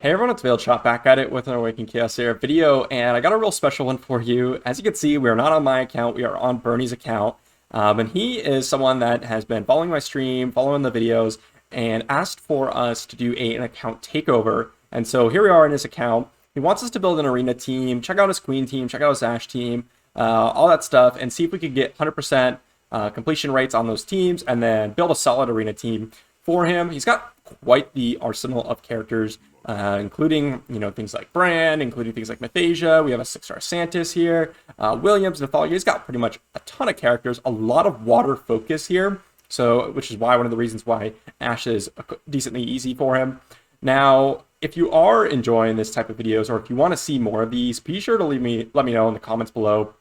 Hey everyone, it's Veiled Shot back at it with an Awaken Chaos here video, and I got a real special one for you. As you can see, we are not on my account, we are on BernieS account, and he is someone that has been following my stream, following the videos, and asked for us to do an account takeover. And so here we are in his account. He wants us to build an arena team, check out his queen team, check out his Ash team, all that stuff, and see if we could get 100% completion rates on those teams, and then build a solid arena team for him. He's got quite the arsenal of characters, including, things like Bran, including things like Mathasia. We have a 6-star Santis here, Williams, Nathalia. He's got pretty much a ton of characters, a lot of water focus here, so which is why one of the reasons why Ash is decently easy for him. Now, if you are enjoying this type of videos, or if you want to see more of these, be sure to let me know in the comments below.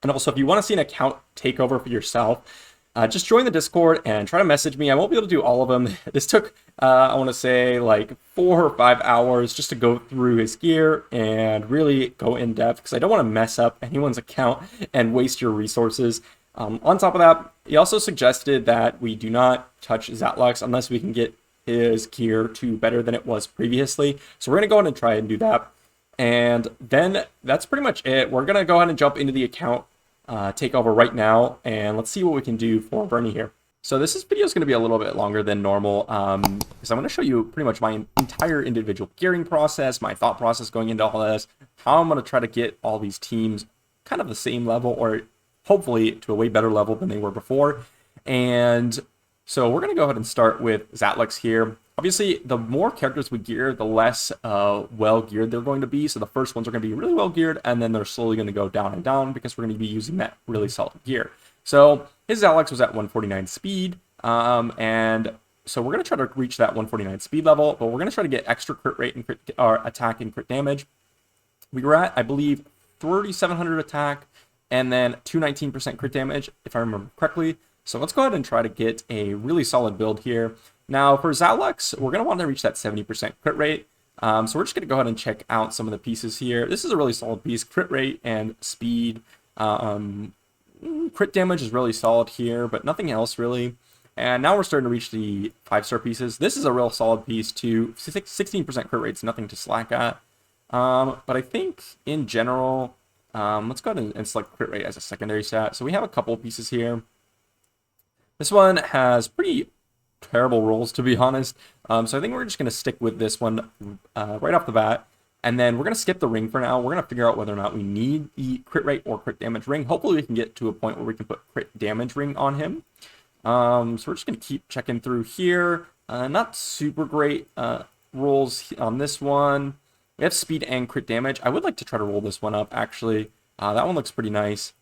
And also, if you want to see an account takeover for yourself, just join the Discord and try to message me. I won't be able to do all of them. This took, I want to say, like 4 or 5 hours just to go through his gear and really go in depth, because I don't want to mess up anyone's account and waste your resources. On top of that, he also suggested that we do not touch Zatlux unless we can get his gear to better than it was previously. So we're going to go ahead and try and do that. And then that's pretty much it. We're going to go ahead and jump into the account takeover right now, and let's see what we can do for Bernie here. So this video is going to be a little bit longer than normal, because I'm going to show you pretty much my entire individual gearing process, my thought process going into all this, how I'm going to try to get all these teams kind of the same level, or hopefully to a way better level than they were before. And so we're going to go ahead and start with Zatlux here. Obviously, the more characters we gear, the less well-geared they're going to be. So the first ones are going to be really well-geared, and then they're slowly going to go down and down because we're going to be using that really solid gear. So his Zatlux was at 149 speed, and so we're going to try to reach that 149 speed level, but we're going to try to get extra crit rate and attack and crit damage. We were at, I believe, 3,700 attack, and then 219% crit damage, if I remember correctly. So let's go ahead and try to get a really solid build here. Now, for Zatlux, we're going to want to reach that 70% crit rate. So we're just going to go ahead and check out some of the pieces here. This is a really solid piece. Crit rate and speed. Crit damage is really solid here, but nothing else really. And now we're starting to reach the 5-star pieces. This is a real solid piece too. 16% crit rate is nothing to slack at. But I think in general, let's go ahead and select crit rate as a secondary stat. So we have a couple pieces here. This one has pretty terrible rolls, to be honest. So I think we're just going to stick with this one right off the bat. And then we're going to skip the ring for now. We're going to figure out whether or not we need the crit rate or crit damage ring. Hopefully we can get to a point where we can put crit damage ring on him. So we're just going to keep checking through here. Not super great rolls on this one. We have speed and crit damage. I would like to try to roll this one up, actually. That one looks pretty nice.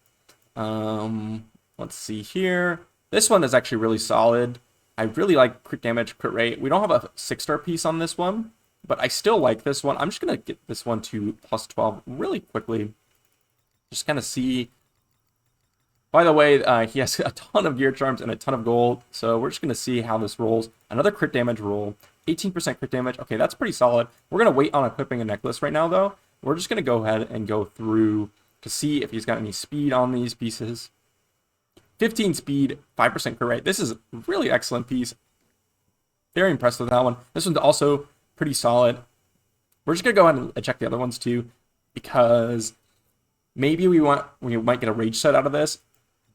Let's see here. This one is actually really solid. I really like crit damage, crit rate. We don't have a 6-star piece on this one, but I still like this one. I'm just going to get this one to plus 12 really quickly. Just kind of see. By the way, he has a ton of gear charms and a ton of gold, so we're just going to see how this rolls. Another crit damage roll, 18% crit damage. Okay, that's pretty solid. We're going to wait on equipping a necklace right now, though. We're just going to go ahead and go through to see if he's got any speed on these pieces. 15 speed, 5% crit rate. This is a really excellent piece. Very impressed with that one. This one's also pretty solid. We're just going to go ahead and check the other ones too, because maybe we might get a rage set out of this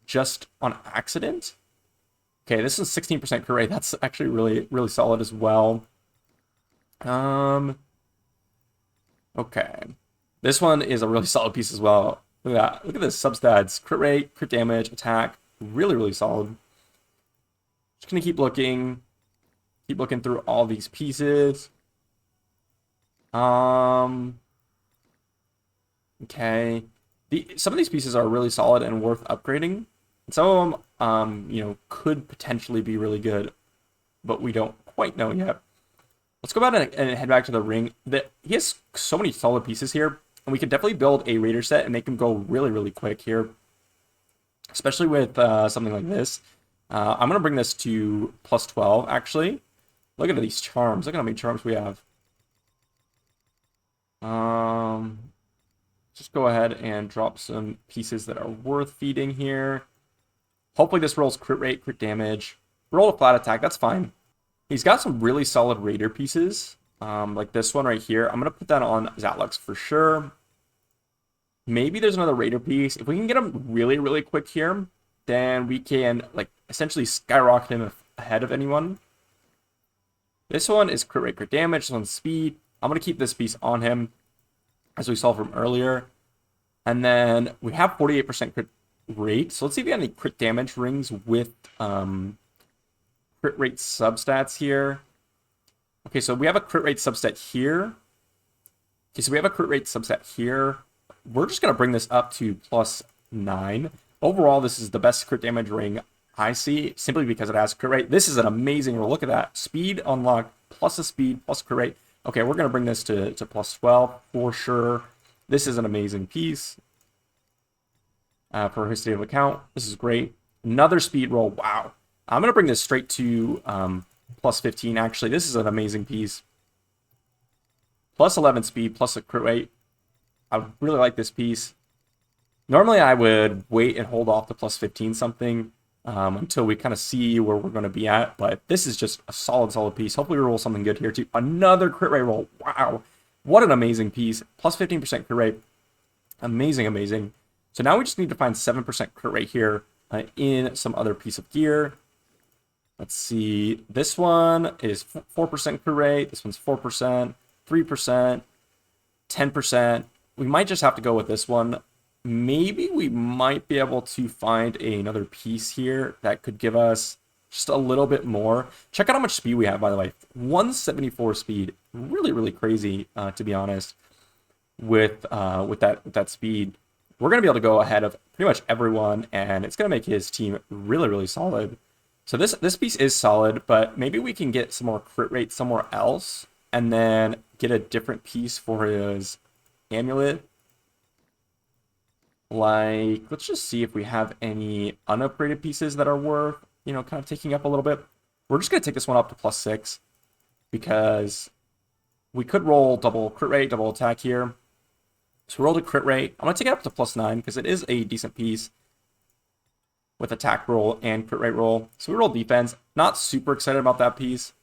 just on accident. Okay, this is 16% crit rate. That's actually really, really solid as well. Okay. This one is a really solid piece as well. Look at that. Look at this substats. Crit rate, crit damage, attack. Really, really solid. Just gonna keep looking through all these pieces. Okay. Some of these pieces are really solid and worth upgrading. Some of them, could potentially be really good, but we don't quite know yet. Let's go back and head back to the ring. He has so many solid pieces here, and we could definitely build a raider set and make him go really, really quick here. Especially with something like this. I'm going to bring this to plus 12, actually. Look at these charms. Look at how many charms we have. Just go ahead and drop some pieces that are worth feeding here. Hopefully this rolls crit rate, crit damage. Roll a flat attack, that's fine. He's got some really solid raider pieces. like this one right here. I'm going to put that on Zatlux for sure. Maybe there's another Raider piece. If we can get him really, really quick here, then we can like essentially skyrocket him ahead of anyone. This one is crit rate, crit damage. This one's speed. I'm going to keep this piece on him, as we saw from earlier. And then we have 48% crit rate. So let's see if we got any crit damage rings with crit rate substats here. Okay, so we have a crit rate substat here. Okay, so we have a crit rate substat here. We're just going to bring this up to +9. Overall, this is the best crit damage ring I see, simply because it has crit rate. This is an amazing roll. Look at that. Speed unlocked, plus a speed, plus crit rate. Okay, we're going to bring this to +12 for sure. This is an amazing piece for history of account. This is great. Another speed roll. Wow. I'm going to bring this straight to +15, actually. This is an amazing piece. +11 speed, plus a crit rate. I really like this piece. Normally, I would wait and hold off to +15 something until we kind of see where we're going to be at. But this is just a solid piece. Hopefully, we roll something good here, too. Another crit rate roll. Wow. What an amazing piece. +15% crit rate. Amazing. So now we just need to find 7% crit rate here in some other piece of gear. Let's see. This one is 4% crit rate. This one's 4%, 3%, 10%. We might just have to go with this one. Maybe we might be able to find another piece here that could give us just a little bit more. Check out how much speed we have, by the way. 174 speed. Really crazy, to be honest, with that speed. We're going to be able to go ahead of pretty much everyone, and it's going to make his team really solid. So this piece is solid, but maybe we can get some more crit rate somewhere else, and then get a different piece for his amulet. Like, let's just see if we have any unupgraded pieces that are worth, kind of taking up a little bit. We're just going to take this one up to +6 because we could roll double crit rate, double attack here. So we rolled a crit rate. I'm going to take it up to +9 because it is a decent piece with attack roll and crit rate roll. So we roll defense. Not super excited about that piece.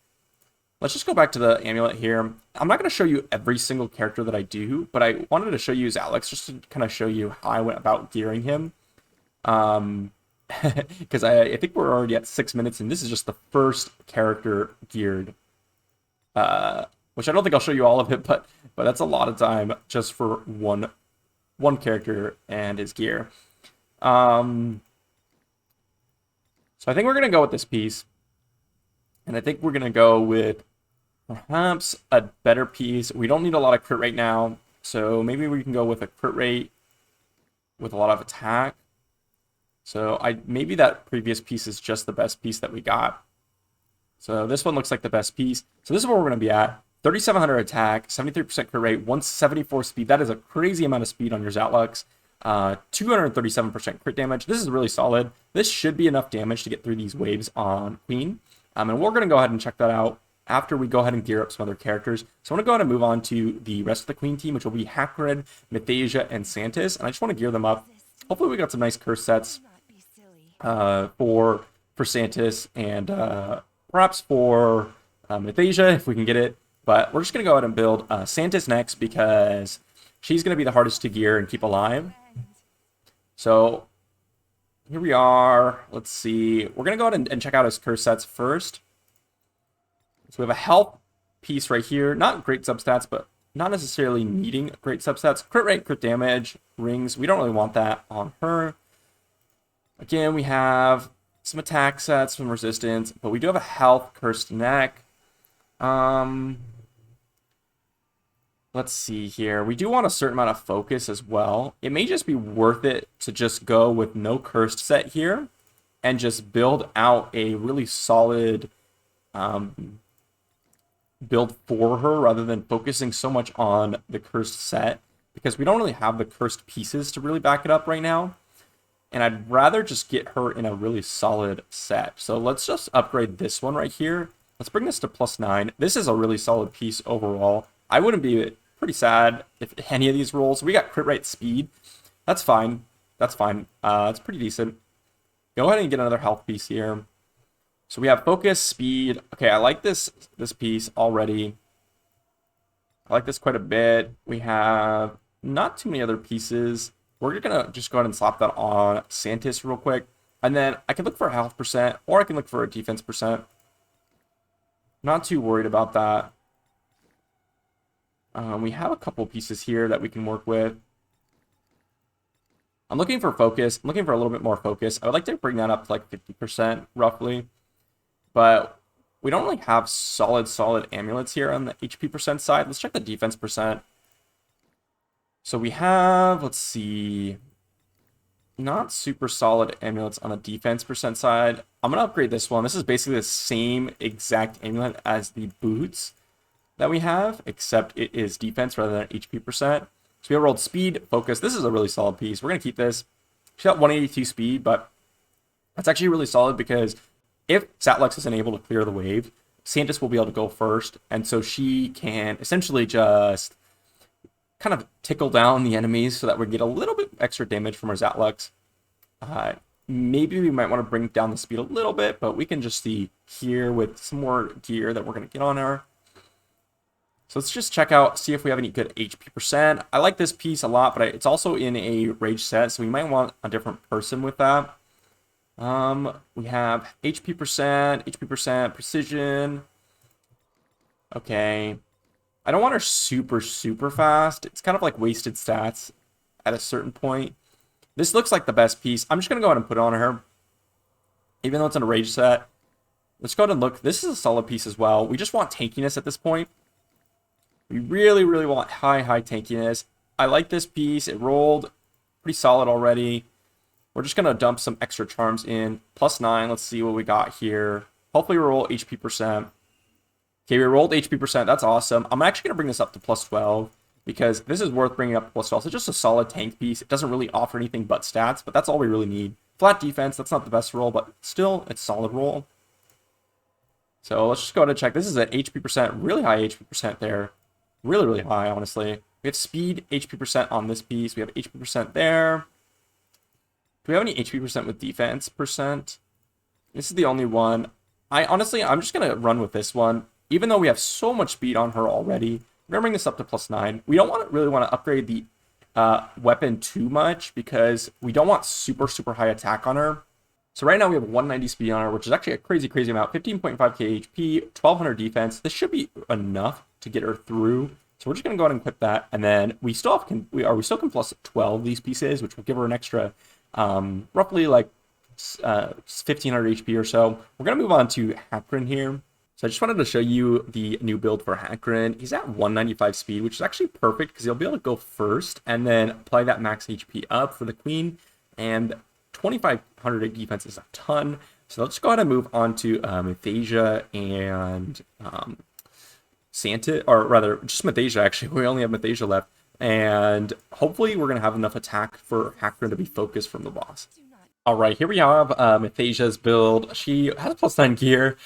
Let's just go back to the amulet here. I'm not going to show you every single character that I do, but I wanted to show you Zatlux just to kind of show you how I went about gearing him. Because I think we're already at 6 minutes, and this is just the first character geared. Which I don't think I'll show you all of it, but that's a lot of time just for one character and his gear. So I think we're going to go with this piece. And I think we're going to go with perhaps a better piece. We don't need a lot of crit rate now, so maybe we can go with a crit rate with a lot of attack. So maybe that previous piece is just the best piece that we got. So this one looks like the best piece. So this is where we're going to be at. 3,700 attack, 73% crit rate, 174 speed. That is a crazy amount of speed on your Zatlux. 237% crit damage. This is really solid. This should be enough damage to get through these waves on Queen. And we're going to go ahead and check that out after we go ahead and gear up some other characters. So I want to go ahead and move on to the rest of the Queen team, which will be Hacrid, Mythasia, and Santis. And I just want to gear them up. Hopefully we got some nice curse sets for Santis and perhaps for Mythasia if we can get it. But we're just going to go ahead and build Santis next because she's going to be the hardest to gear and keep alive. So here we are. Let's see. We're going to go ahead and check out his curse sets first. So we have a health piece right here. Not great substats, but not necessarily needing great substats. Crit rate, crit damage, rings. We don't really want that on her. Again, we have some attack sets, some resistance, but we do have a health, cursed neck. Let's see here. We do want a certain amount of focus as well. It may just be worth it to just go with no cursed set here and just build out a really solid build for her rather than focusing so much on the cursed set because we don't really have the cursed pieces to really back it up right now. And I'd rather just get her in a really solid set. So let's just upgrade this one right here. Let's bring this to +9. This is a really solid piece overall. I wouldn't be pretty sad if any of these rolls. We got crit rate speed. That's fine. That's fine. It's pretty decent. Go ahead and get another health piece here. So we have focus, speed. Okay, I like this piece already. I like this quite a bit. We have not too many other pieces. We're gonna just go ahead and slap that on Santis real quick. And then I can look for a health percent, or I can look for a defense percent. Not too worried about that. We have a couple pieces here that we can work with. I'm looking for focus. I'm looking for a little bit more focus. I would like to bring that up to like 50% roughly. But we don't really have solid amulets here on the HP percent side. Let's check the defense percent. So we have, let's see, not super solid amulets on the defense percent side. I'm going to upgrade this one. This is basically the same exact amulet as the boots that we have, except it is defense rather than HP percent. So we have rolled speed, focus. This is a really solid piece. We're going to keep this. She's got 182 speed, but that's actually really solid because if Zatlux isn't able to clear the wave, Santis will be able to go first, and so she can essentially just kind of tickle down the enemies so that we get a little bit extra damage from our Zatlux. Maybe we might want to bring down the speed a little bit, but we can just see here with some more gear that we're going to get on her. So let's just check out, see if we have any good HP percent. I like this piece a lot, but it's also in a rage set, so we might want a different person with that. We have HP percent, precision. Okay. I don't want her super fast. It's kind of like wasted stats at a certain point. This looks like the best piece. I'm just going to go ahead and put it on her. Even though it's in a rage set. Let's go ahead and look. This is a solid piece as well. We just want tankiness at this point. We really want high tankiness. I like this piece. It rolled pretty solid already. We're just going to dump some extra charms in. +9. Let's see what we got here. Hopefully we roll HP percent. Okay, we rolled HP percent. That's awesome. I'm actually going to bring this up to +12 because this is worth bringing up to +12. It's just a solid tank piece. It doesn't really offer anything but stats, but that's all we really need. Flat defense, that's not the best roll, but still, it's solid roll. So let's just go ahead and check. This is an HP percent, really high HP percent there. Really high, honestly. We have speed, HP percent on this piece. We have HP percent there. Do we have any HP percent with defense percent? This is the only one. I'm just going to run with this one. Even though we have so much speed on her already, we're going to bring this up to +9. We don't really want to upgrade the weapon too much because we don't want super high attack on her. So right now we have 190 speed on her, which is actually a crazy amount. 15.5k HP, 1200 defense. This should be enough to get her through. So we're just going to go ahead and equip that. And then we still can +12 these pieces, which will give her an extra roughly like 1500 HP or so. We're going to move on to Hakron here. So I just wanted to show you the new build for Hakron. He's at 195 speed, which is actually perfect because he'll be able to go first and then apply that max HP up for the queen. And 2500 defense is a ton. So let's go ahead and move on to Mathasia and Santa, or rather just Mathasia actually. We only have Mathasia left. And hopefully we're going to have enough attack for Hakron to be focused from the boss. All right, here we have Mathasia's build. She has +9 gear.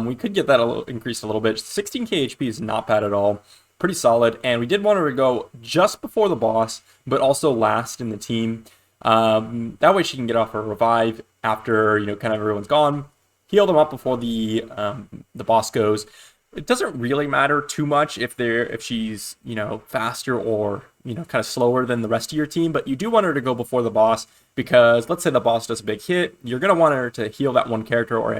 We could get that increased a little bit. 16k HP is not bad at all. Pretty solid. And we did want her to go just before the boss, but also last in the team. That way she can get off her revive after, kind of everyone's gone. Heal them up before the boss goes. It doesn't really matter too much if she's, faster or, kind of slower than the rest of your team, but you do want her to go before the boss because let's say the boss does a big hit, you're going to want her to heal that one character or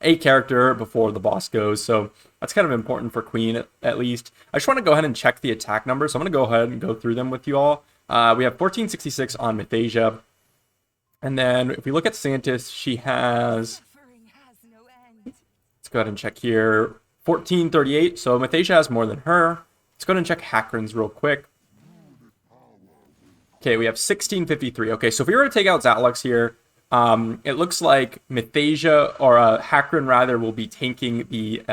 a character before the boss goes. So that's kind of important for Queen at least. I just want to go ahead and check the attack numbers. So I'm going to go ahead and go through them with you all. We have 1466 on Mathasia. And then if we look at Santis, she has, let's go ahead and check here, 1438. So Mathasia has more than her. Let's go ahead and check Hakron's real quick. Okay, we have 1653. Okay, so if we were to take out Zatlux here, it looks like Mathasia, or Hakron rather, will be tanking the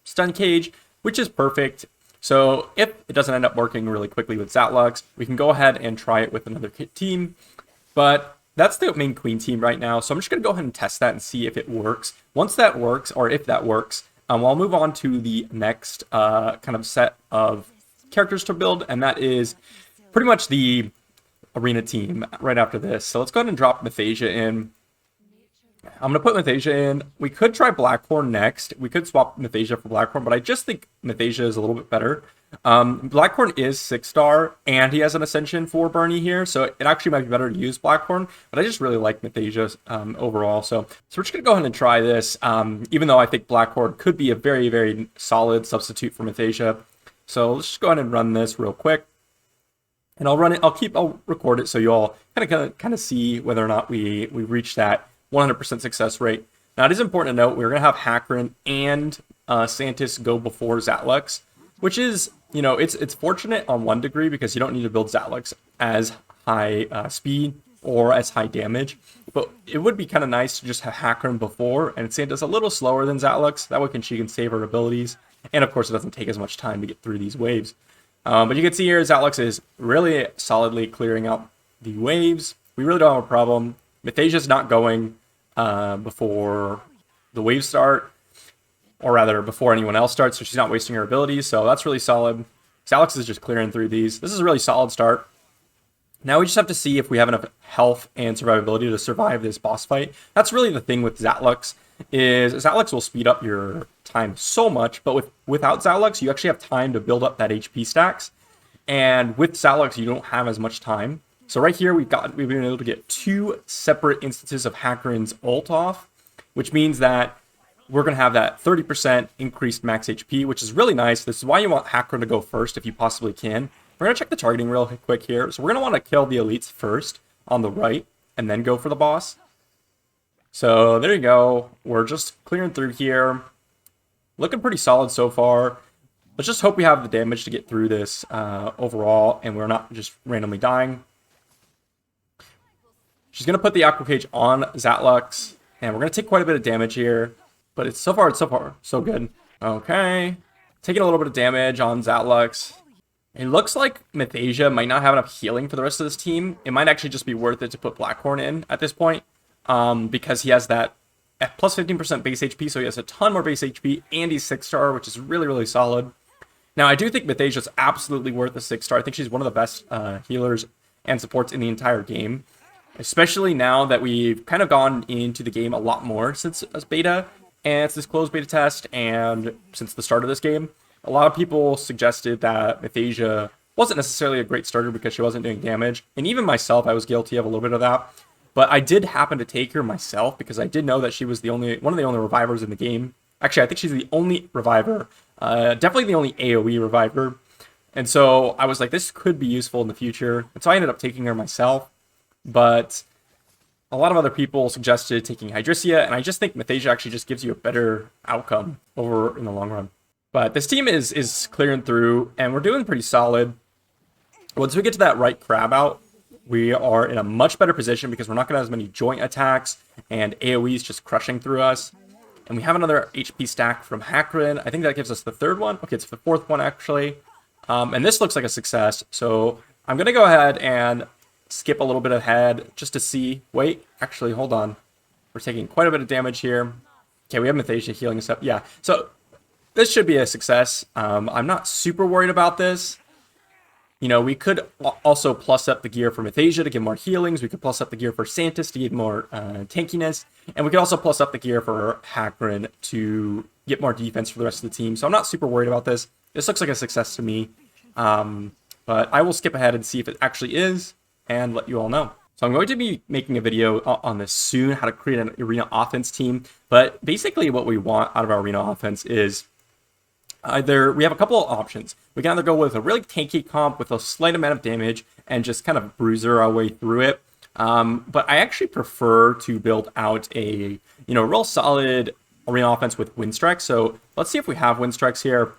stun cage, which is perfect. So if it doesn't end up working really quickly with Zatlux, we can go ahead and try it with another team. But that's the main Queen team right now, so I'm just going to go ahead and test that and see if it works. Once that works, or if that works, I'll move on to the next kind of set of characters to build, and that is pretty much the arena team right after this. So let's go ahead and drop Mathasia in. I'm going to put Mathasia in. We could try Blackhorn next. We could swap Mathasia for Blackhorn, but I just think Mathasia is a little bit better. Blackhorn is 6-star, and he has an Ascension for Bernie here, so it actually might be better to use Blackhorn, but I just really like Mathasia overall. So we're just going to go ahead and try this, even though I think Blackhorn could be a very, very solid substitute for Mathasia. So let's just go ahead and run this real quick. And I'll run it, I'll record it so you all kind of see whether or not we reach that 100% success rate. Now, it is important to note we're going to have Hakron and Santis go before Zatlux, which is, you know, it's fortunate on one degree because you don't need to build Zatlux as high speed or as high damage. But it would be kind of nice to just have Hakron before and Santis a little slower than Zatlux. That way she can save her abilities. And of course, it doesn't take as much time to get through these waves. But you can see here, Zatlux is really solidly clearing out the waves. We really don't have a problem. Mathasia's not going before the waves start, or rather before anyone else starts, so she's not wasting her abilities, so that's really solid. Zatlux is just clearing through these. This is a really solid start. Now we just have to see if we have enough health and survivability to survive this boss fight. That's really the thing with Zatlux, is Zatlux will speed up your time so much, but without Zatlux, you actually have time to build up that HP stacks. And with Zatlux, you don't have as much time. So right here, we've been able to get 2 separate instances of Hakron's ult off, which means that we're going to have that 30% increased max HP, which is really nice. This is why you want Hakron to go first if you possibly can. We're going to check the targeting real quick here. So we're going to want to kill the elites first on the right, and then go for the boss. So there you go. We're just clearing through here. Looking pretty solid so far. Let's just hope we have the damage to get through this overall, and we're not just randomly dying. She's going to put the Aqua Cage on Zatlux, and we're going to take quite a bit of damage here. But so far, so good. Okay. Taking a little bit of damage on Zatlux. It looks like Mathasia might not have enough healing for the rest of this team. It might actually just be worth it to put Blackhorn in at this point, because he has that plus 15% base HP, so he has a ton more base HP, and he's 6-star, which is really, really solid. Now, I do think Mathasia's absolutely worth a 6-star. I think she's one of the best healers and supports in the entire game, especially now that we've kind of gone into the game a lot more since beta, and it's this closed beta test, and since the start of this game. A lot of people suggested that Mathasia wasn't necessarily a great starter because she wasn't doing damage, and even myself, I was guilty of a little bit of that. But I did happen to take her myself because I did know that she was one of the only revivers in the game. Actually, I think she's the only reviver, definitely the only AoE reviver. And so I was like, this could be useful in the future. And so I ended up taking her myself. But a lot of other people suggested taking Hydrisia, and I just think Mathasia actually just gives you a better outcome over in the long run. But this team is clearing through, and we're doing pretty solid. Once we get to that right crab out, we are in a much better position because we're not going to have as many joint attacks and AoEs just crushing through us. And we have another HP stack from Hakron. I think that gives us the 3rd one. Okay, it's the 4th one, actually. And this looks like a success. So I'm going to go ahead and skip a little bit ahead just to see. Wait, actually, hold on. We're taking quite a bit of damage here. Okay, we have Mathasia healing us up. Yeah, so this should be a success. I'm not super worried about this. You know, we could also plus up the gear for Mathasia to get more healings. We could plus up the gear for Santis to get more tankiness. And we could also plus up the gear for Hakron to get more defense for the rest of the team. So I'm not super worried about this. This looks like a success to me. But I will skip ahead and see if it actually is and let you all know. So I'm going to be making a video on this soon, how to create an arena offense team. But basically what we want out of our arena offense is we have a couple of options. We can either go with a really tanky comp with a slight amount of damage and just kind of bruiser our way through it. But I actually prefer to build out a, real solid arena offense with Windstrike. So let's see if we have Windstrikes here.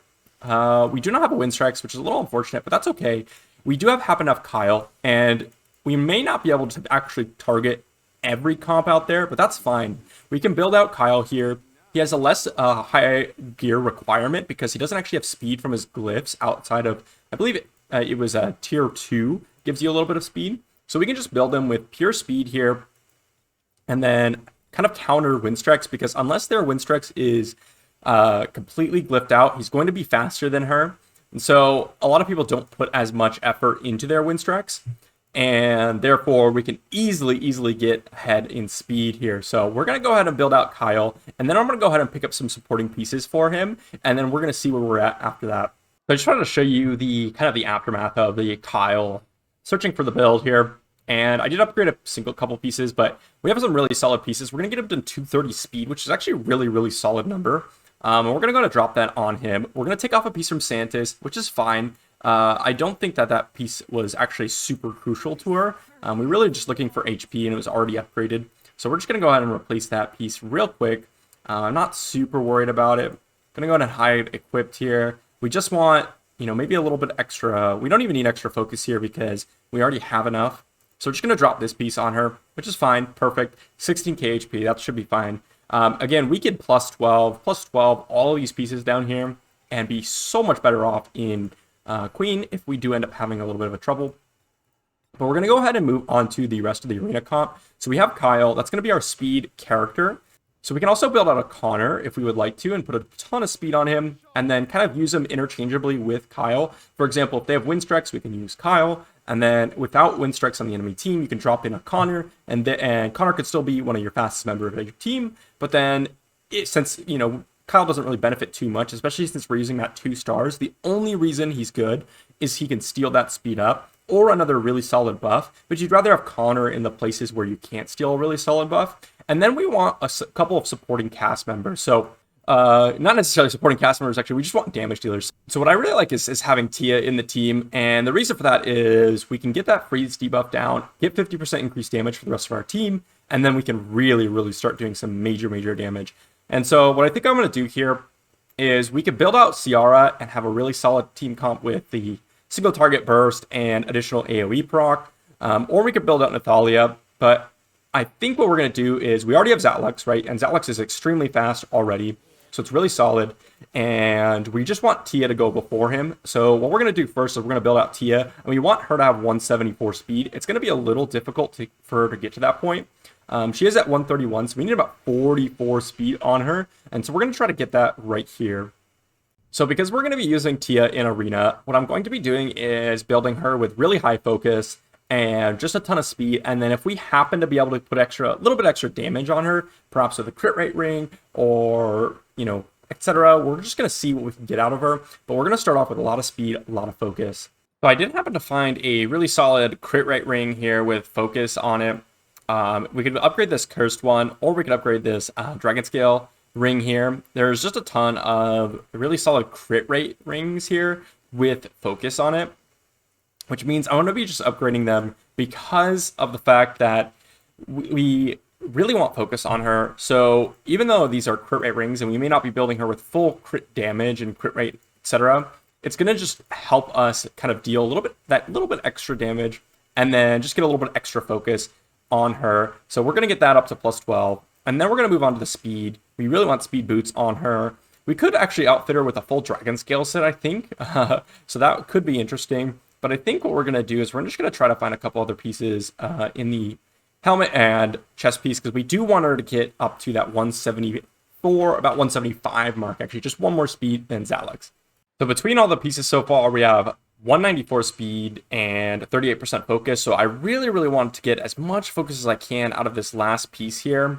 We do not have a Windstrikes, which is a little unfortunate, but that's okay. We do happen to have Kyle, and we may not be able to actually target every comp out there, but that's fine. We can build out Kyle here. He has a less high gear requirement because he doesn't actually have speed from his glyphs outside of, I believe it was tier 2, gives you a little bit of speed. So we can just build him with pure speed here and then kind of counter Windstrikes, because unless their Windstrikes is completely glyphed out, he's going to be faster than her. And so a lot of people don't put as much effort into their Windstrikes. and therefore we can easily get ahead in speed here. So we're going to go ahead and build out Kyle, and then I'm going to go ahead and pick up some supporting pieces for him, and then we're going to see where we're at after that. So I just wanted to show you the kind of the aftermath of the Kyle searching for the build here. And I did upgrade a single couple pieces, but we have some really solid pieces. We're going to get up to 230 speed, which is actually a really solid number. And we're going to go to drop that on him. We're going to take off a piece from Santis, which is fine. I don't think that piece was actually super crucial to her. We really just looking for HP, and it was already upgraded. So we're just going to go ahead and replace that piece real quick. I'm not super worried about it. Going to go ahead and hide equipped here. We just want, maybe a little bit extra. We don't even need extra focus here because we already have enough. So we're just going to drop this piece on her, which is fine. Perfect. 16k HP. That should be fine. Again, we could plus 12, all of these pieces down here and be so much better off in Queen if we do end up having a little bit of a trouble. But we're going to go ahead and move on to the rest of the arena comp. So we have Kyle. That's going to be our speed character. So we can also build out a Connor if we would like to and put a ton of speed on him and then kind of use him interchangeably with Kyle. For example, if they have wind strikes, we can use Kyle. And then without wind strikes on the enemy team, you can drop in a Connor, and Connor could still be one of your fastest members of your team. But then since, Kyle doesn't really benefit too much, especially since we're using that 2 stars, the only reason he's good is he can steal that speed up or another really solid buff. But you'd rather have Connor in the places where you can't steal a really solid buff. And then we want a couple of supporting cast members. So not necessarily supporting cast members, actually. We just want damage dealers. So what I really like is having Tia in the team. And the reason for that is we can get that freeze debuff down, get 50% increased damage for the rest of our team. And then we can really start doing some major damage. And so what I think I'm going to do here is we could build out Ciara and have a really solid team comp with the single target burst and additional AoE proc. Or we could build out Nathalia. But I think what we're going to do is we already have Zatlux, right? And Zatlux is extremely fast already. So it's really solid. And we just want Tia to go before him. So what we're going to do first is we're going to build out Tia. And we want her to have 174 speed. It's going to be a little difficult for her to get to that point. She is at 131, so we need about 44 speed on her. And so we're going to try to get that right here. So because we're going to be using Tia in Arena, what I'm going to be doing is building her with really high focus and just a ton of speed. And then if we happen to be able to put a little bit extra damage on her, perhaps with a crit rate ring or, etc., we're just going to see what we can get out of her. But we're going to start off with a lot of speed, a lot of focus. So I did happen to find a really solid crit rate ring here with focus on it. We could upgrade this cursed one, or we could upgrade this dragon scale ring here. There's just a ton of really solid crit rate rings here with focus on it, which means I want to be just upgrading them because of the fact that we really want focus on her. So even though these are crit rate rings and we may not be building her with full crit damage and crit rate, etc., it's going to just help us kind of deal that little bit extra damage and then just get a little bit extra focus on her. So we're going to get that up to plus 12. And then we're going to move on to the speed. We really want speed boots on her. We could actually outfit her with a full dragon scale set, I think. So that could be interesting. But I think what we're going to do is we're just going to try to find a couple other pieces in the helmet and chest piece, because we do want her to get up to that 174, about 175 mark, actually. Just one more speed than Zatlux. So between all the pieces so far, we have 194 speed and 38% focus. So I really want to get as much focus as I can out of this last piece here.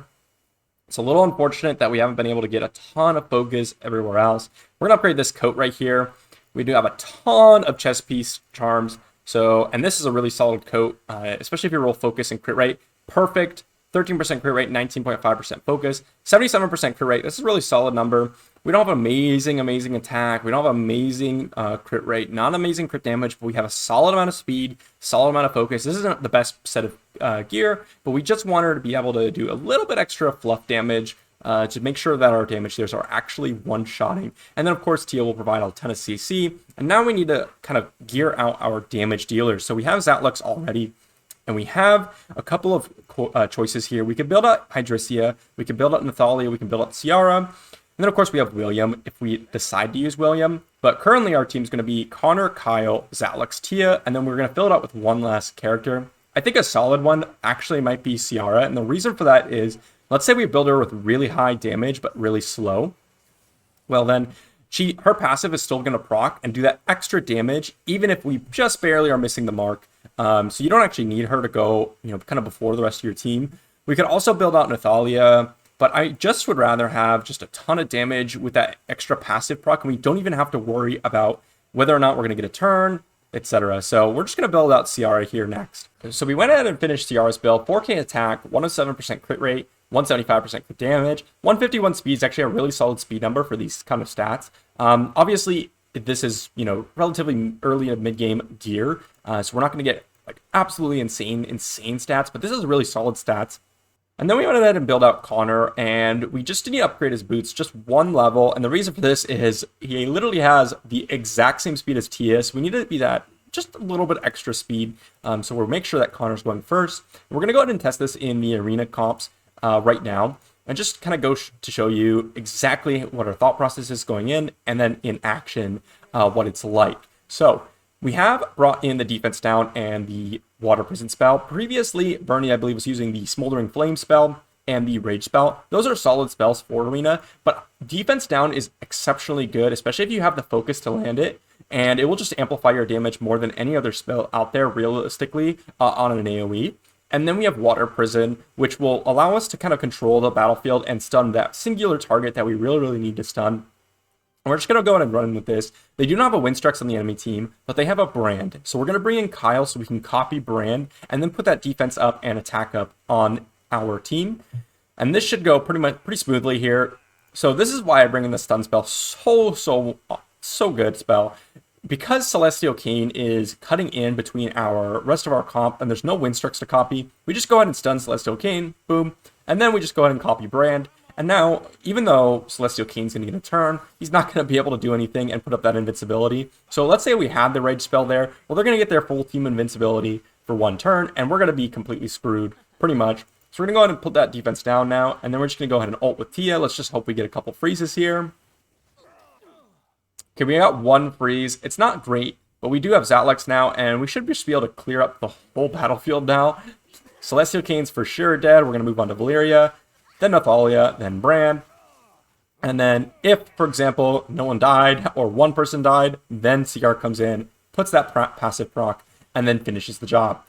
It's a little unfortunate that we haven't been able to get a ton of focus everywhere else. We're going to upgrade this coat right here. We do have a ton of chest piece charms. So, and this is a really solid coat, especially if you roll focus and crit rate. Perfect. 13% crit rate, 19.5% focus, 77% crit rate. This is a really solid number. We don't have amazing attack. We don't have amazing crit rate, not amazing crit damage, but we have a solid amount of speed, solid amount of focus. This isn't the best set of gear, but we just want her to be able to do a little bit extra fluff damage to make sure that our damage dealers are actually one-shotting. And then, of course, Tia will provide a ton of CC. And now we need to kind of gear out our damage dealers. So we have Zatlux already. And we have a couple of choices here. We could build out Hydricia, we could build out Nathalia, we can build out Ciara. And then, of course, we have William if we decide to use William. But currently, our team's going to be Connor, Kyle, Zatlux, Tia, and then we're going to fill it out with one last character. I think a solid one actually might be Ciara. And the reason for that is, let's say we build her with really high damage, but really slow. Well, then her passive is still going to proc and do that extra damage, even if we just barely are missing the mark So you don't actually need her to go, kind of before the rest of your team. We could also build out Nathalia, but I just would rather have just a ton of damage with that extra passive proc, and we don't even have to worry about whether or not we're going to get a turn, etc. So we're just going to build out Ciara here next. So we went ahead and finished Ciara's build. 4k attack, 107% crit rate, 175% crit damage, 151 speed is actually a really solid speed number for these kind of stats. Obviously, this is, relatively early to mid-game gear, so we're not going to get like absolutely insane stats, but this is really solid stats. And then we went ahead and built out Connor, and we just need to upgrade his boots just one level. And the reason for this is he literally has the exact same speed as Tia, so we need to be that just a little bit extra speed. So we'll make sure that Connor's going first. We're going to go ahead and test this in the arena comps right now, and just kind of go to show you exactly what our thought process is going in, and then in action what it's like. So we have brought in the defense down and the water prison spell. Previously, Bernie, I believe, was using the smoldering flame spell and the rage spell. Those are solid spells for arena, but defense down is exceptionally good, especially if you have the focus to land it, and it will just amplify your damage more than any other spell out there realistically on an AoE. And then we have water prison, which will allow us to kind of control the battlefield and stun that singular target that we really need to stun. And we're just going to go ahead and run with this. They do not have a Winstrux on the enemy team, but they have a Brand. So we're going to bring in Kyle so we can copy Brand and then put that defense up and attack up on our team. And this should go pretty smoothly here. So this is why I bring in the stun spell. So good spell. Because Celestial Cane is cutting in between our rest of our comp and there's no Winstrux to copy, we just go ahead and stun Celestial Cane, boom, and then we just go ahead and copy Brand. And now, even though Celestial Cane's going to get a turn, he's not going to be able to do anything and put up that invincibility. So let's say we had the rage spell there. Well, they're going to get their full team invincibility for one turn, and we're going to be completely screwed, pretty much. So we're going to go ahead and put that defense down now, and then we're just going to go ahead and ult with Tia. Let's just hope we get a couple freezes here. Okay, we got one freeze. It's not great, but we do have Zatlux now, and we should just be able to clear up the whole battlefield now. Celestial Cane's for sure dead. We're going to move on to Valeria, then Nathalia, then Brand. And then if, for example, no one died or one person died, then CR comes in, puts that passive proc, and then finishes the job.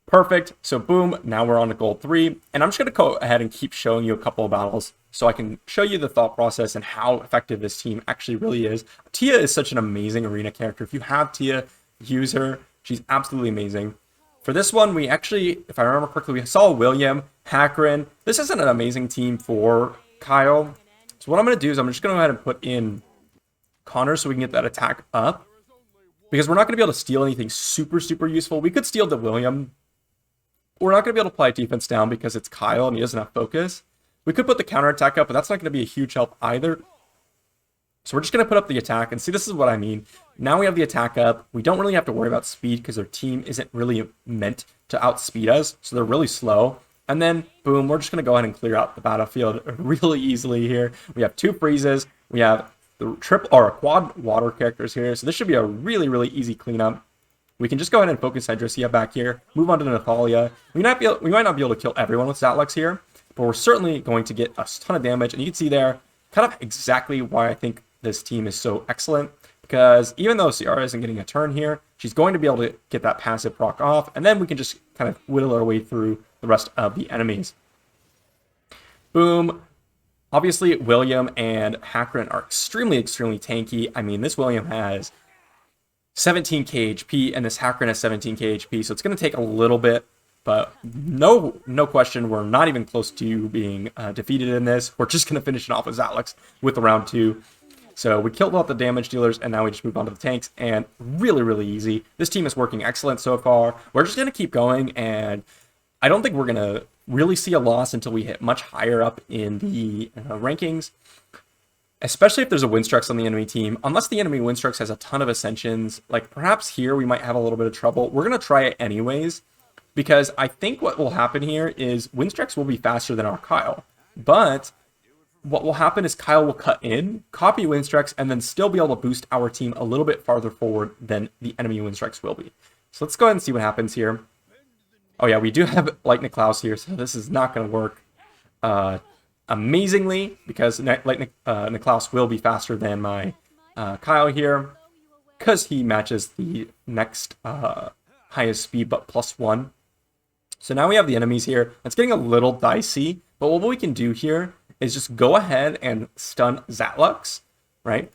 Perfect. So boom, now we're on to gold 3. And I'm just going to go ahead and keep showing you a couple of battles so I can show you the thought process and how effective this team actually really is. Tia is such an amazing arena character. If you have Tia, use her. She's absolutely amazing. For this one, we actually, if I remember correctly, we saw William, Hakrin. This isn't an amazing team for Kyle. So what I'm going to do is I'm just going to go ahead and put in Connor so we can get that attack up. Because we're not going to be able to steal anything super useful. We could steal the William. We're not going to be able to apply defense down because it's Kyle and he doesn't have focus. We could put the counter attack up, but that's not going to be a huge help either. So we're just going to put up the attack, and see, this is what I mean. Now we have the attack up. We don't really have to worry about speed because their team isn't really meant to outspeed us, so they're really slow. And then, boom, we're just going to go ahead and clear out the battlefield really easily here. We have 2 freezes. We have the quad water characters here, so this should be a really easy cleanup. We can just go ahead and focus Hydrosia back here, move on to Nathalia. We might not be able to kill everyone with Zatlux here, but we're certainly going to get a ton of damage. And you can see there kind of exactly why I think this team is so excellent, because even though Ciara isn't getting a turn here, she's going to be able to get that passive proc off, and then we can just kind of whittle our way through the rest of the enemies. Boom. Obviously, William and Hakrin are extremely tanky. I mean, this William has 17k HP, and this Hakrin has 17k HP, so it's going to take a little bit, but no question, we're not even close to being defeated in this. We're just going to finish it off with Zatlux with the round 2. So we killed all the damage dealers, and now we just move on to the tanks, and really easy. This team is working excellent so far. We're just going to keep going, and I don't think we're going to really see a loss until we hit much higher up in the rankings, especially if there's a Winstrux on the enemy team. Unless the enemy Winstrux has a ton of ascensions, like perhaps here we might have a little bit of trouble. We're going to try it anyways, because I think what will happen here is Winstrux will be faster than our Kyle, but what will happen is Kyle will cut in, copy Winstrux, and then still be able to boost our team a little bit farther forward than the enemy Winstrux will be. So let's go ahead and see what happens here. Oh yeah, we do have Lightning Klaus here, so this is not going to work amazingly, because Lightning Klaus will be faster than my Kyle here, because he matches the next highest speed, but +1. So now we have the enemies here. It's getting a little dicey, but what we can do here is just go ahead and stun Zatlux, right?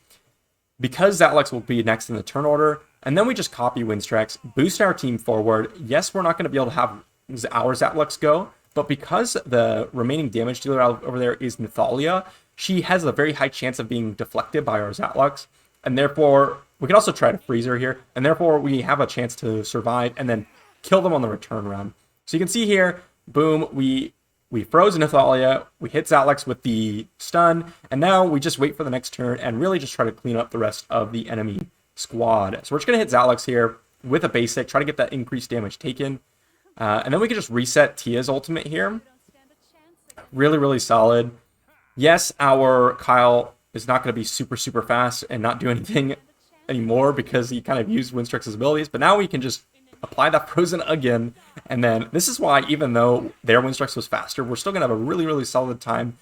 Because Zatlux will be next in the turn order, and then we just copy Winstrex, boost our team forward. Yes, we're not going to be able to have our Zatlux go, but because the remaining damage dealer over there is Nathalia, she has a very high chance of being deflected by our Zatlux, and therefore we can also try to freeze her here, and therefore we have a chance to survive and then kill them on the return run. So you can see here, boom, we froze Nathalia, we hit Zatlux with the stun, and now we just wait for the next turn and really just try to clean up the rest of the enemy squad. So we're just going to hit Zatlux here with a basic, try to get that increased damage taken. And then we can just reset Tia's ultimate here. Really, really solid. Yes, our Kyle is not going to be super, super fast and not do anything anymore because he kind of used Winstrex's abilities, but now we can just apply that frozen again, and then this is why even though their Winstrex was faster, we're still going to have a really, really solid time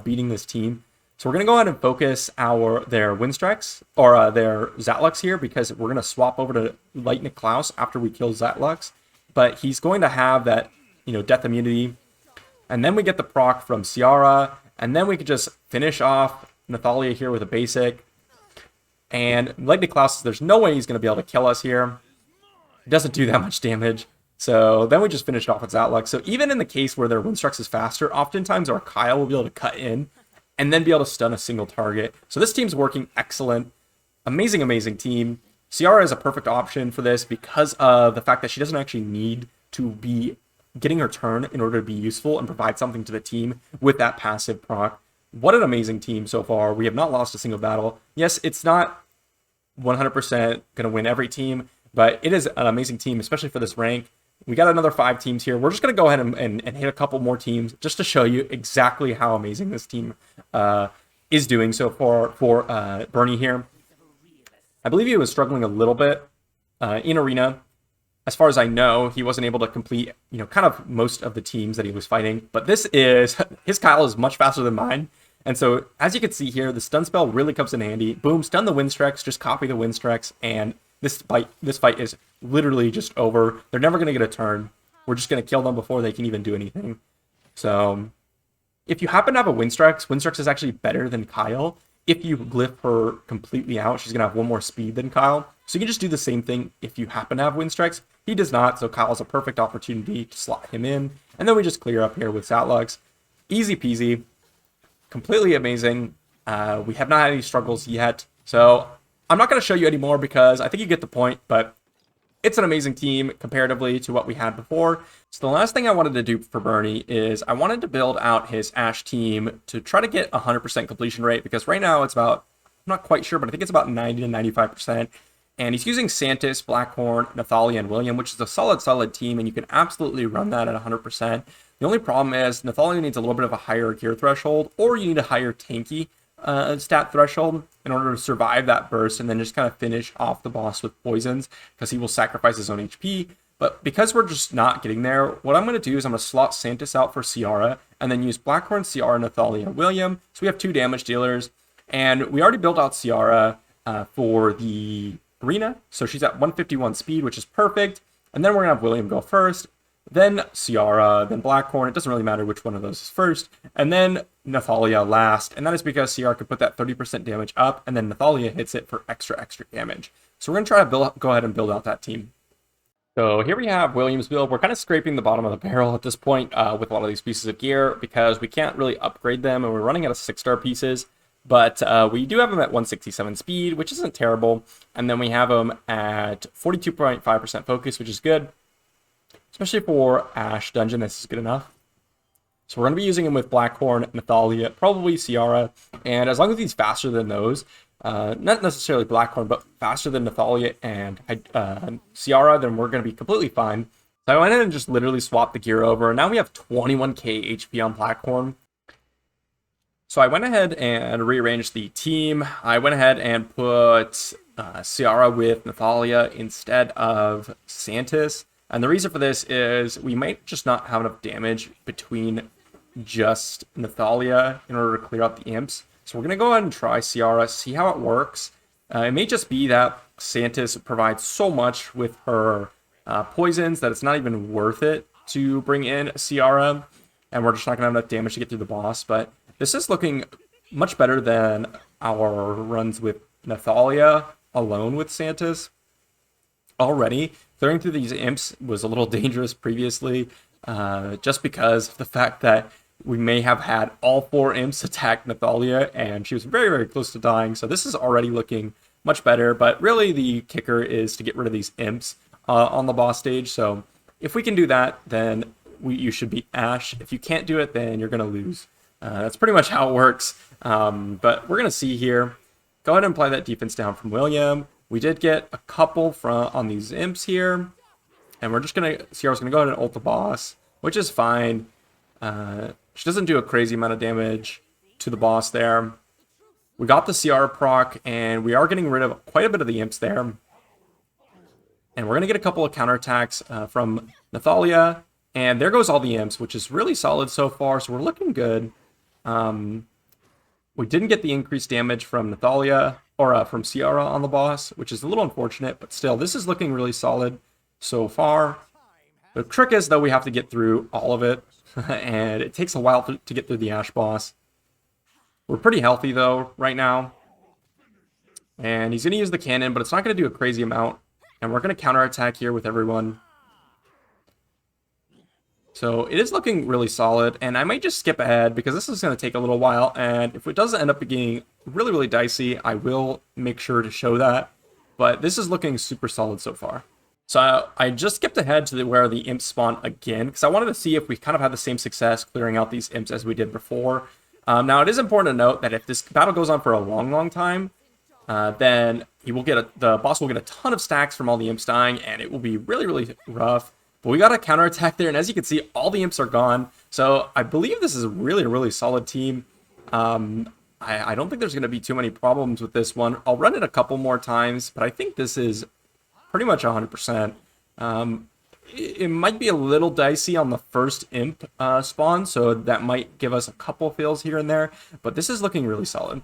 beating this team. So we're going to go ahead and focus their Winstrex, or their Zatlux here, because we're going to swap over to Lightning Klaus after we kill Zatlux, but he's going to have that, death immunity, and then we get the proc from Ciara, and then we could just finish off Nathalia here with a basic, and Lightning Klaus, there's no way he's going to be able to kill us here. It doesn't do that much damage. So then we just finish it off with Zatlux. So even in the case where their Winstrex is faster, oftentimes our Kyle will be able to cut in and then be able to stun a single target. So this team's working excellent. Amazing, amazing team. Ciara is a perfect option for this because of the fact that she doesn't actually need to be getting her turn in order to be useful and provide something to the team with that passive proc. What an amazing team so far. We have not lost a single battle. Yes, it's not 100% going to win every team, but it is an amazing team, especially for this rank. We got another 5 teams here. We're just going to go ahead and hit a couple more teams just to show you exactly how amazing this team is doing so far for Bernie here. I believe he was struggling a little bit in Arena. As far as I know, he wasn't able to complete, kind of most of the teams that he was fighting. But his Kyle is much faster than mine. And so, as you can see here, the stun spell really comes in handy. Boom, stun the Winstrex, just copy the Winstrex, and this fight is literally just over. They're never going to get a turn. We're just going to kill them before they can even do anything. So, if you happen to have a Winstrex is actually better than Kyle. If you glyph her completely out, she's going to have 1 more speed than Kyle. So you can just do the same thing if you happen to have Winstrex. He does not, so Kyle's a perfect opportunity to slot him in. And then we just clear up here with Zatlux. Easy peasy. Completely amazing. We have not had any struggles yet. So I'm not going to show you anymore because I think you get the point, but it's an amazing team comparatively to what we had before. So the last thing I wanted to do for Bernie is I wanted to build out his Ashe team to try to get 100% completion rate, because right now it's about, I'm not quite sure, but I think it's about 90 to 95%. And he's using Santis, Blackhorn, Nathalia, and William, which is a solid team, and you can absolutely run that at 100%. The only problem is Nathalia needs a little bit of a higher gear threshold, or you need a higher tanky stat threshold in order to survive that burst and then just kind of finish off the boss with poisons, because he will sacrifice his own HP. But because we're just not getting there, what I'm going to do is I'm going to slot Santis out for Ciara and then use Blackhorn, Ciara, Nathalia, William. So we have 2 damage dealers, and we already built out Ciara for the Arena. So she's at 151 speed, which is perfect. And then we're going to have William go first, then Ciara, then Blackhorn. It doesn't really matter which one of those is first. And then Nathalia last. And that is because Ciara could put that 30% damage up, and then Nathalia hits it for extra damage. So we're going to try to go ahead and build out that team. So here we have William's build. We're kind of scraping the bottom of the barrel at this point with a lot of these pieces of gear because we can't really upgrade them, and we're running out of 6-star pieces. But we do have them at 167 speed, which isn't terrible. And then we have them at 42.5% focus, which is good. Especially for Ashe Dungeon, this is good enough. So we're going to be using him with Blackhorn, Nathalia, probably Ciara. And as long as he's faster than those, not necessarily Blackhorn, but faster than Nathalia and Ciara, then we're going to be completely fine. So I went in and just literally swapped the gear over. Now we have 21k HP on Blackhorn. So I went ahead and rearranged the team. I went ahead and put Ciara with Nathalia instead of Santis. And the reason for this is we might just not have enough damage between just Nathalia in order to clear out the imps. So we're going to go ahead and try Ciara, see how it works. It may just be that Santis provides so much with her poisons that it's not even worth it to bring in a CRM, and we're just not going to have enough damage to get through the boss. But this is looking much better than our runs with Nathalia alone with Santis. Already, clearing through these imps was a little dangerous previously, just because of the fact that we may have had all 4 imps attack Nathalia, and she was very, very close to dying. So this is already looking much better, but really the kicker is to get rid of these imps on the boss stage. So if we can do that, then you should beat Ashe. If you can't do it, then you're going to lose. That's pretty much how it works. But we're going to see here. Go ahead and apply that defense down from William. We did get a couple on these imps here. And we're just going to... Sierra's going to go ahead and ult the boss, which is fine. She doesn't do a crazy amount of damage to the boss there. We got the CR proc, and we are getting rid of quite a bit of the imps there. And we're going to get a couple of counterattacks from Nathalia. And there goes all the imps, which is really solid so far. So we're looking good. We didn't get the increased damage from Nathalia, or from Sierra on the boss, which is a little unfortunate. But still, this is looking really solid so far. The trick is, though, we have to get through all of it. And it takes a while to get through the Ashe boss. We're pretty healthy, though, right now. And he's going to use the cannon, but it's not going to do a crazy amount. And we're going to counterattack here with everyone. So it is looking really solid. And I might just skip ahead because this is going to take a little while. And if it doesn't end up being really, really dicey, I will make sure to show that. But this is looking super solid so far. So I just skipped ahead to where the imps spawn again, because I wanted to see if we kind of had the same success clearing out these imps as we did before. Now, it is important to note that if this battle goes on for a long, long time, then he will get the boss will get a ton of stacks from all the imps dying, and it will be really, really rough. But we got a counterattack there, and as you can see, all the imps are gone. So I believe this is a really, really solid team. I don't think there's going to be too many problems with this one. I'll run it a couple more times, but I think this is pretty much 100%. It might be a little dicey on the first imp spawn, so that might give us a couple fails here and there, but this is looking really solid.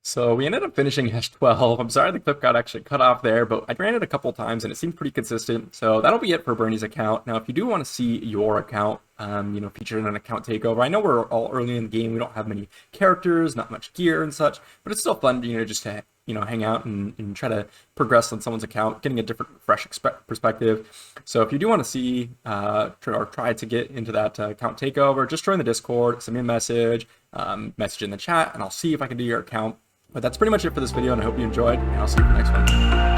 So we ended up finishing Ashe 12. I'm sorry the clip got actually cut off there, but I ran it a couple times and it seemed pretty consistent. So that'll be it for BernieS account. Now, if you do want to see your account, featured in an account takeover, I know we're all early in the game. We don't have many characters, not much gear and such, but it's still fun, just to hang out and try to progress on someone's account, getting a different, fresh perspective. So if you do want to see or try to get into that account takeover, just join the Discord, send me a message, message in the chat, and I'll see if I can do your account. But that's pretty much it for this video, and I hope you enjoyed, and I'll see you in the next one.